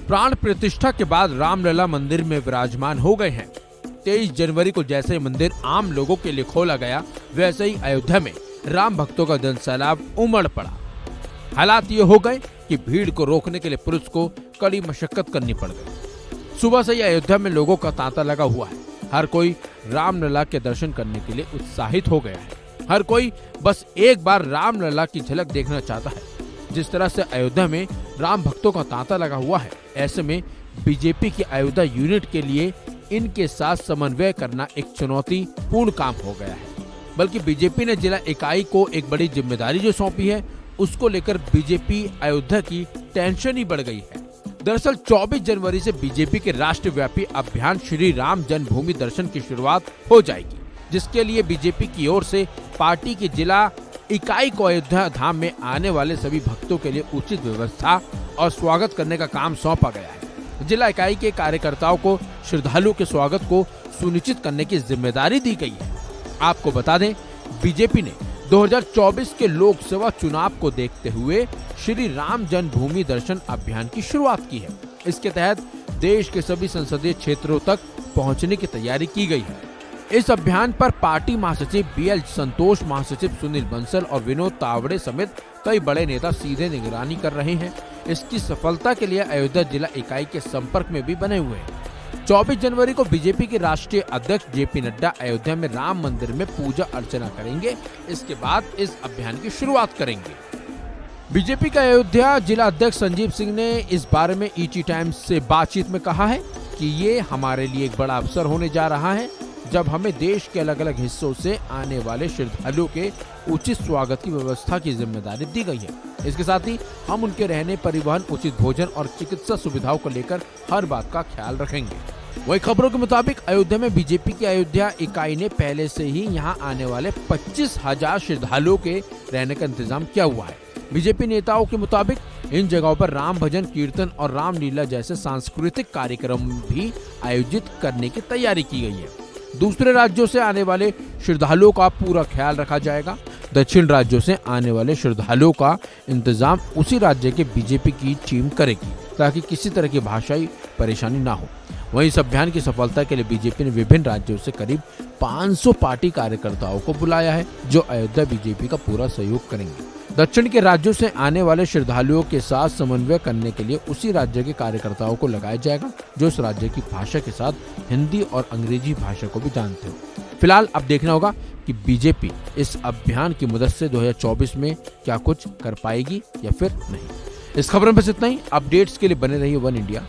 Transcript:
प्राण प्रतिष्ठा के बाद रामलला मंदिर में विराजमान हो गए हैं। 23 जनवरी को जैसे मंदिर आम लोगों के लिए खोला गया, वैसे ही अयोध्या में राम भक्तों का जनसैलाब उमड़ पड़ा। हालात ये हो गए कि भीड़ को रोकने के लिए पुलिस को कड़ी मशक्कत करनी पड़ गई। सुबह से ही अयोध्या में लोगों का तांता लगा हुआ है। हर कोई रामलला के दर्शन करने के लिए उत्साहित हो गया है। हर कोई बस एक बार रामलला की झलक देखना चाहता है। जिस तरह से अयोध्या में राम भक्तों का तांता लगा हुआ है, ऐसे में बीजेपी की अयोध्या यूनिट के लिए इनके साथ समन्वय करना एक चुनौतीपूर्ण काम हो गया है। बल्कि बीजेपी ने जिला इकाई को एक बड़ी जिम्मेदारी जो सौंपी है, उसको लेकर बीजेपी अयोध्या की टेंशन ही बढ़ गई है। दरअसल 24 जनवरी से बीजेपी के राष्ट्रव्यापी अभियान श्री राम जन्मभूमि दर्शन की शुरुआत हो जाएगी, जिसके लिए बीजेपी की ओर से पार्टी की जिला इकाई को अयोध्या धाम में आने वाले सभी भक्तों के लिए उचित व्यवस्था और स्वागत करने का काम सौंपा गया है। जिला इकाई के कार्यकर्ताओं को श्रद्धालुओं के स्वागत को सुनिश्चित करने की जिम्मेदारी दी गई है। आपको बता दें, बीजेपी ने 2024 के लोकसभा चुनाव को देखते हुए श्री राम जन्मभूमि दर्शन अभियान की शुरुआत की है। इसके तहत देश के सभी संसदीय क्षेत्रों तक पहुंचने की तैयारी की गई है। इस अभियान पर पार्टी महासचिव BL संतोष, महासचिव सुनील बंसल और विनोद तावड़े समेत कई बड़े नेता सीधे निगरानी कर रहे हैं। इसकी सफलता के लिए अयोध्या जिला इकाई के संपर्क में भी बने हुए हैं। 24 जनवरी को बीजेपी के राष्ट्रीय अध्यक्ष JP नड्डा अयोध्या में राम मंदिर में पूजा अर्चना करेंगे। इसके बाद इस अभियान की शुरुआत करेंगे। बीजेपी का अयोध्या जिला अध्यक्ष संजीव सिंह ने इस बारे में ET टाइम्स से बातचीत में कहा है कि ये हमारे लिए एक बड़ा अवसर होने जा रहा है, जब हमें देश के अलग अलग हिस्सों से आने वाले श्रद्धालुओं के उचित स्वागत की व्यवस्था की जिम्मेदारी दी गई है। इसके साथ ही हम उनके रहने, परिवहन, उचित भोजन और चिकित्सा सुविधाओं को लेकर हर बात का ख्याल रखेंगे। वही खबरों के मुताबिक अयोध्या में बीजेपी की अयोध्या इकाई ने पहले से ही यहां आने वाले 25,000 श्रद्धालुओं के रहने का इंतजाम किया हुआ है। बीजेपी नेताओं के मुताबिक इन जगहों पर राम भजन, कीर्तन और रामलीला जैसे सांस्कृतिक कार्यक्रम भी आयोजित करने की तैयारी की गई है। दूसरे राज्यों से आने वाले श्रद्धालुओं का पूरा ख्याल रखा जाएगा। दक्षिण राज्यों से आने वाले श्रद्धालुओं का इंतजाम उसी राज्य के बीजेपी की टीम करेगी, ताकि किसी तरह की भाषाई परेशानी ना हो। वहीं इस अभियान की सफलता के लिए बीजेपी ने विभिन्न राज्यों से करीब 500 पार्टी कार्यकर्ताओं को बुलाया है, जो अयोध्या बीजेपी का पूरा सहयोग करेंगे। दक्षिण के राज्यों से आने वाले श्रद्धालुओं के साथ समन्वय करने के लिए उसी राज्य के कार्यकर्ताओं को लगाया जाएगा, जो उस राज्य की भाषा के साथ हिंदी और अंग्रेजी भाषा को भी जानते हो। फिलहाल अब देखना होगा कि बीजेपी इस अभियान की मदद से 2024 में क्या कुछ कर पाएगी या फिर नहीं। इस खबर में बस इतना ही। अपडेट्स के लिए बने रहिए वन इंडिया।